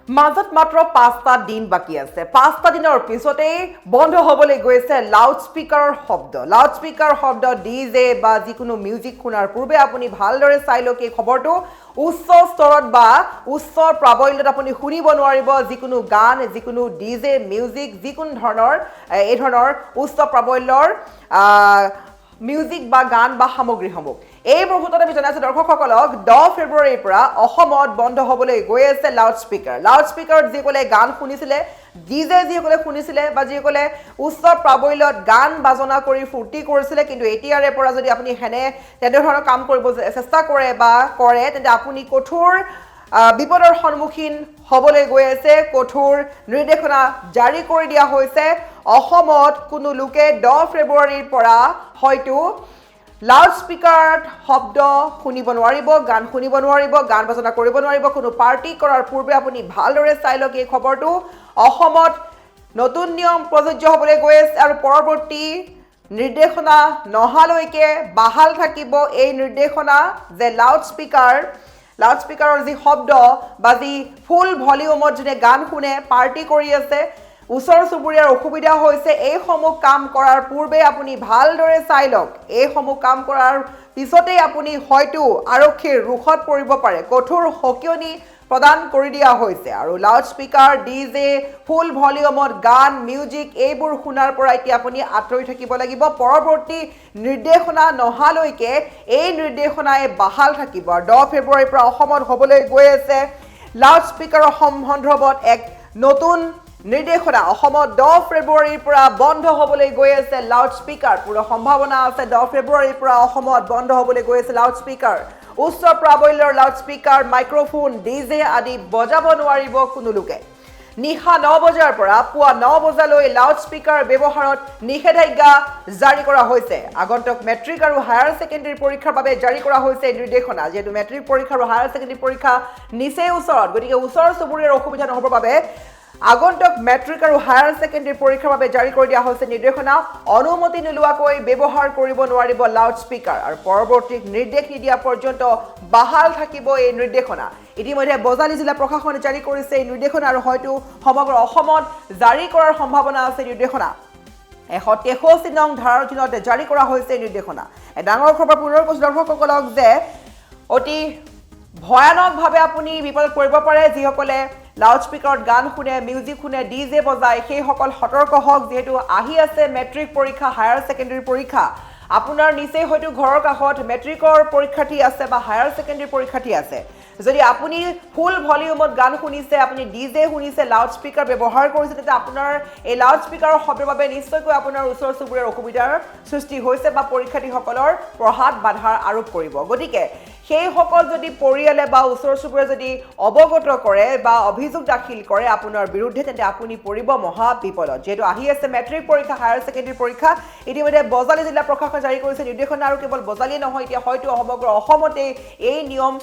মাজত মাত্ৰ 5টা দিন বাকী আছে 5টা দিনৰ পিছতেই বন্ধ হ'বলৈ গৈছে লাউড স্পিকাৰৰ শব্দ ডিজে বা যিকোনো মিউজিক শুনাৰ পূৰ্বে আপুনি ভালদৰে চাই লওক এই খবৰটো উচ্চ স্তৰত বা উচ্চ প্ৰাবল্যত আপুনি শুনিব নোৱাৰিব যিকোনো গান যিকোনো ডিজে মিউজিক যিকোনো ধৰণৰ এই ধৰণৰ উচ্চ প্ৰাবল্যৰ মিউজিক বা গান বা সামগ্ৰীসমূহ এই মুহূৰ্তত আমি জনাইছো দৰ্শকসকলক 10 ফেব্ৰুৱাৰীৰ পৰা অসমত বন্ধ হ'বলৈ গৈ আছে লাউড স্পিকাৰত যিসকলে গান শুনিছিলে ডিজে যিসকলে শুনিছিলে বা যিসকলে উচ্চ প্ৰাবল্যত গান বাজনা কৰি ফূৰ্তি কৰিছিলে কিন্তু এতিয়াৰে পৰা যদি আপুনি তেনেধৰণৰ কাম কৰিব চেষ্টা কৰে তেন্তে আপুনি কঠোৰ বিপদৰ সন্মুখীন হ'বলৈ গৈ আছে কঠোৰ নিৰ্দেশনা জাৰি কৰি দিয়া হৈছে অসমত কোনো লোকে 10 ফেব্ৰুৱাৰীৰ পৰা হয়তো লাউড স্পিকাৰত শব্দ শুনিব নোৱাৰিব গান শুনিব নোৱাৰিব গান বাজনা কৰিব নোৱাৰিব কোনো পাৰ্টি কৰাৰ পূৰ্বে আপুনি ভালদৰে চাই লওক এই খবৰটো অসমত নতুন নিয়ম প্ৰযোজ্য হ'বলৈ গৈ আছে আৰু পৰৱৰ্তী নিৰ্দেশনা নহালৈকে বাহাল থাকিব এই নিৰ্দেশনা যে লাউড স্পিকাৰৰ যি শব্দ বা যি ফুল ভলিউমত যোনে গান শুনে পাৰ্টি কৰি আছে ওচৰ চুবুৰীয়াৰ অসুবিধা হৈছে এইসমূহ কাম কৰাৰ পূৰ্বে আপুনি ভালদৰে চাই লওক এইসমূহ কাম কৰাৰ পিছতেই আপুনি হয়তো আৰক্ষীৰ ৰুখত পৰিব পাৰে কঠোৰ সকিয়নি প্ৰদান কৰি দিয়া হৈছে আৰু লাউড স্পিকাৰ ডিজে ফুল ভলিউমত গান মিউজিক এইবোৰ শুনাৰ পৰা এতিয়া আপুনি আঁতৰি থাকিব লাগিব পৰৱৰ্তী নিৰ্দেশনা নহালৈকে এই নিৰ্দেশনাই বাহাল থাকিব 10 ফেব্ৰুৱাৰীৰ পৰা অসমত হ'বলৈ গৈ আছে লাউড স্পিকাৰৰ সন্দৰ্ভত এক নতুন নিৰ্দেশনা অসমত 10 ফেব্ৰুৱাৰীৰ পৰা বন্ধ হ'বলৈ গৈ আছে লাউড স্পিকাৰ পুৰা সম্ভাৱনা আছে 10 ফেব্ৰুৱাৰীৰ পৰা অসমত বন্ধ হ'বলৈ গৈ আছে লাউড স্পিকাৰ উচ্চ প্ৰাবল্যৰ লাউড স্পিকাৰ মাইক্ৰফোন ডিজে আদি বজাব নোৱাৰিব কোনো লোকে নিশা 9 বজাৰ পৰা পুৱা 9 বজালৈ লাউড স্পিকাৰ ব্যৱহাৰত নিষেধাজ্ঞা জাৰি কৰা হৈছে আগন্তুক মেট্ৰিক আৰু হায়াৰ ছেকেণ্ডাৰী পৰীক্ষাৰ বাবে জাৰি কৰা হৈছে নিৰ্দেশনা যেহেতু মেট্ৰিক পৰীক্ষা আৰু হায়াৰ ছেকেণ্ডাৰী পৰীক্ষা নিচেই ওচৰত গতিকে ওচৰ চুবুৰীয়াৰ অসুবিধা নহ'বৰ বাবে আগন্তুক মেট্ৰিক আৰু হায়াৰ ছেকেণ্ডাৰী পৰীক্ষাৰ বাবে জাৰি কৰি দিয়া হৈছে নিৰ্দেশনা অনুমতি নোলোৱাকৈ ব্যৱহাৰ কৰিব নোৱাৰিব লাউড স্পিকাৰ আৰু পৰৱৰ্তী নিৰ্দেশ নিদিয়া পৰ্যন্ত বাহাল থাকিব এই নিৰ্দেশনা ইতিমধ্যে বজালী জিলা প্ৰশাসনে জাৰি কৰিছে এই নিৰ্দেশনা আৰু হয়তো সমগ্ৰ অসমত জাৰি কৰাৰ সম্ভাৱনা আছে নিৰ্দেশনা 163 নং ধাৰাৰ অধীনত জাৰি কৰা হৈছে নিৰ্দেশনা ডাঙৰ খবৰ পুনৰ কৈছো দৰ্শকসকলক যে অতি ভয়ানকভাৱে আপুনি বিপদত পৰিব পাৰে যিসকলে লাউড স্পিকাৰত গান শুনে মিউজিক শুনে ডিজে বজায় সেইসকল সতৰ্ক হওক যিহেতু আহি আছে মেট্ৰিক পৰীক্ষা হায়াৰ ছেকেণ্ডাৰী পৰীক্ষা আপোনাৰ নিচেই হয়তো ঘৰৰ কাষত মেট্ৰিকৰ পৰীক্ষাৰ্থী আছে বা হায়াৰ ছেকেণ্ডাৰী পৰীক্ষাৰ্থী আছে যদি আপুনি ফুল ভলিউমত গান শুনিছে আপুনি ডিজে শুনিছে লাউড স্পিকাৰ ব্যৱহাৰ কৰিছে তেতিয়া আপোনাৰ এই লাউড স্পিকাৰৰ শব্দৰ বাবে নিশ্চয়কৈ আপোনাৰ ওচৰ চুবুৰীয়াৰ অসুবিধাৰ সৃষ্টি হৈছে বা পৰীক্ষাৰ্থীসকলৰ পঢ়াত বাধাৰ আৰোপ কৰিব গতিকে সেইসকল যদি পৰিয়ালে বা ওচৰ চুবুৰীয়া যদি অৱগত কৰে বা অভিযোগ দাখিল কৰে আপোনাৰ বিৰুদ্ধে তেন্তে আপুনি পৰিব মহা বিপদত যেহেতু আহি আছে মেট্ৰিক পৰীক্ষা হায়াৰ ছেকেণ্ডাৰী পৰীক্ষা ইতিমধ্যে বজালী জিলা প্ৰশাসনে জাৰি কৰিছে নিৰ্দেশনা আৰু কেৱল বজালী নহয় এতিয়া হয়তো সমগ্ৰ অসমতে এই নিয়ম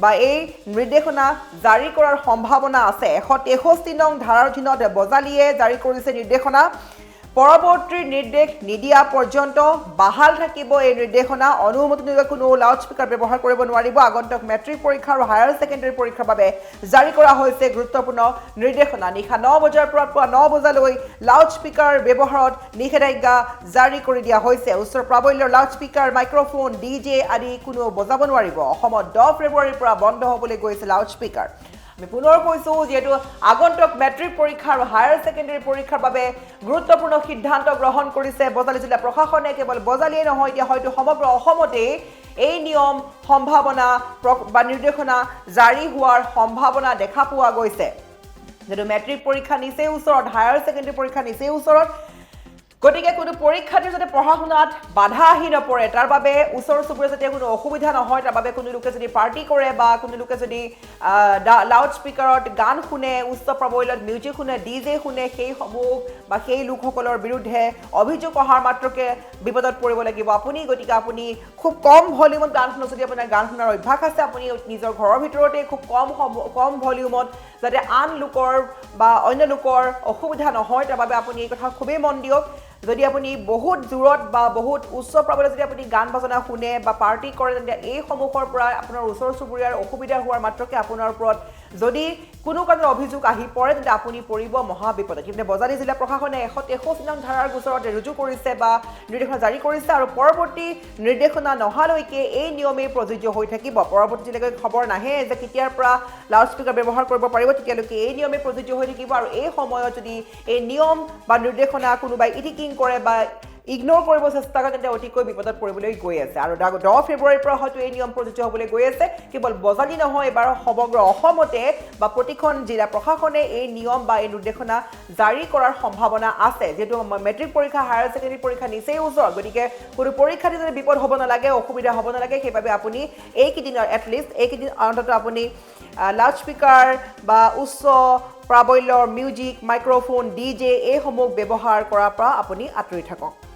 বা এই নিৰ্দেশনা জাৰি কৰাৰ সম্ভাৱনা আছে 163 নং ধাৰাৰ অধীনত বজালীয়ে জাৰি কৰিছে নিৰ্দেশনা পৰৱৰ্তী নিৰ্দেশ নিদিয়া পৰ্যন্ত বাহাল থাকিব এই নিৰ্দেশনা অনুমতি নোলোৱাকৈ কোনো লাউড স্পিকাৰ ব্যৱহাৰ কৰিব নোৱাৰিব আগন্তুক মেট্ৰিক পৰীক্ষা আৰু হায়াৰ ছেকেণ্ডাৰী পৰীক্ষাৰ বাবে জাৰি কৰা হৈছে গুৰুত্বপূৰ্ণ নিৰ্দেশনা নিশা 9 বজাৰ পৰা পুৱা 9 বজালৈ লাউড স্পিকাৰ ব্যৱহাৰত নিষেধাজ্ঞা জাৰি কৰি দিয়া হৈছে উচ্চ প্ৰাবল্যৰ লাউড স্পিকাৰ মাইক্ৰফোন ডিজে আদি কোনো বজাব নোৱাৰিব অসমত 10 ফেব্ৰুৱাৰীৰ পৰা বন্ধ হ'বলৈ গৈছে লাউড স্পিকাৰ আমি পুনৰ কৈছো যেহেতু আগন্তুক মেট্ৰিক পৰীক্ষা আৰু হায়াৰ ছেকেণ্ডাৰী পৰীক্ষাৰ বাবে গুৰুত্বপূৰ্ণ সিদ্ধান্ত গ্ৰহণ কৰিছে বজালী জিলা প্ৰশাসনে কেৱল বজালীয়ে নহয় এতিয়া হয়তো সমগ্ৰ অসমতে এই নিয়ম সম্ভাৱনা বা নিৰ্দেশনা জাৰি হোৱাৰ সম্ভাৱনা দেখা পোৱা গৈছে যেহেতু মেট্ৰিক পৰীক্ষা নিচেই ওচৰত হায়াৰ ছেকেণ্ডাৰী পৰীক্ষা নিচেই ওচৰত গতিকে কোনো পৰীক্ষাৰ্থীৰ যাতে পঢ়া শুনাত বাধা আহি নপৰে তাৰ বাবে ওচৰ চুবুৰীয়া যাতে কোনো অসুবিধা নহয় তাৰ বাবে কোনো লোকে যদি পাৰ্টি কৰে বা কোনো লোকে যদি লাউড স্পিকাৰত গান শুনে উচ্চ প্ৰাবল্যত মিউজিক শুনে ডিজে শুনে সেইসমূহ বা সেই লোকসকলৰ বিৰুদ্ধে অভিযোগ অহাৰ মাত্ৰকে বিপদত পৰিব লাগিব আপুনি গতিকে আপুনি খুব কম ভলিউমত গান শুনে যদি আপোনাৰ গান শুনাৰ অভ্যাস আছে আপুনি নিজৰ ঘৰৰ ভিতৰতে খুব কম ভলিউমত যাতে আন লোকৰ বা অন্য লোকৰ অসুবিধা নহয় তাৰ বাবে আপুনি এই কথা খুবেই মন দিয়ক যদি আপুনি বহুত জোৰত বা বহুত উচ্চ প্ৰাবল্যত যদি আপুনি গান বাজনা শুনে বা পাৰ্টি কৰে তেন্তে এই সমূহৰ পৰা আপোনাৰ ওচৰ চুবুৰীয়াৰ অসুবিধা হোৱাৰ মাত্ৰকে আপোনাৰ ওপৰত যদি কোনো কাৰণত অভিযোগ আহি পৰে তেন্তে আপুনি পৰিব মহাবিপদত কিন্তু বজালী জিলা প্ৰশাসনে 163 নং ধাৰাৰ গোচৰত ৰুজু কৰিছে বা নিৰ্দেশনা জাৰি কৰিছে আৰু পৰৱৰ্তী নিৰ্দেশনা নহালৈকে এই নিয়মেই প্ৰযোজ্য হৈ থাকিব পৰৱৰ্তী যেতিয়ালৈকে খবৰ নাহে যে কেতিয়াৰ পৰা লাউড স্পীকাৰ ব্যৱহাৰ কৰিব পাৰিব তেতিয়ালৈকে এই নিয়মেই প্ৰযোজ্য হৈ থাকিব আৰু এই সময়ত যদি এই নিয়ম বা নিৰ্দেশনা কোনোবাই ইটিকিং কৰে বা ইগনোৰ কৰিব চেষ্টা কৰে তেন্তে অতিকৈ বিপদত পৰিবলৈ গৈ আছে আৰু 10 ফেব্ৰুৱাৰীৰ পৰা হয়তো এই নিয়ম প্ৰযোজ্য হ'বলৈ গৈ আছে কেৱল বজালী নহয় এবাৰ সমগ্ৰ অসমতে বা প্ৰতিখন জিলা প্ৰশাসনে এই নিয়ম বা এই নিৰ্দেশনা জাৰি কৰাৰ সম্ভাৱনা আছে যেহেতু মেট্ৰিক পৰীক্ষা হায়াৰ ছেকেণ্ডেৰী পৰীক্ষা নিচেই ওচৰত গতিকে কোনো পৰীক্ষাতে যদি বিপদ হ'ব নালাগে অসুবিধা হ'ব নালাগে সেইবাবে আপুনি এইকেইদিনৰ এটলিষ্ট এইকেইদিন অন্ততঃ আপুনি লাউড স্পীকাৰ বা উচ্চ প্ৰাবল্যৰ মিউজিক মাইক্ৰফোন DJ এইসমূহ ব্যৱহাৰ কৰাৰ পৰা আপুনি আঁতৰি থাকক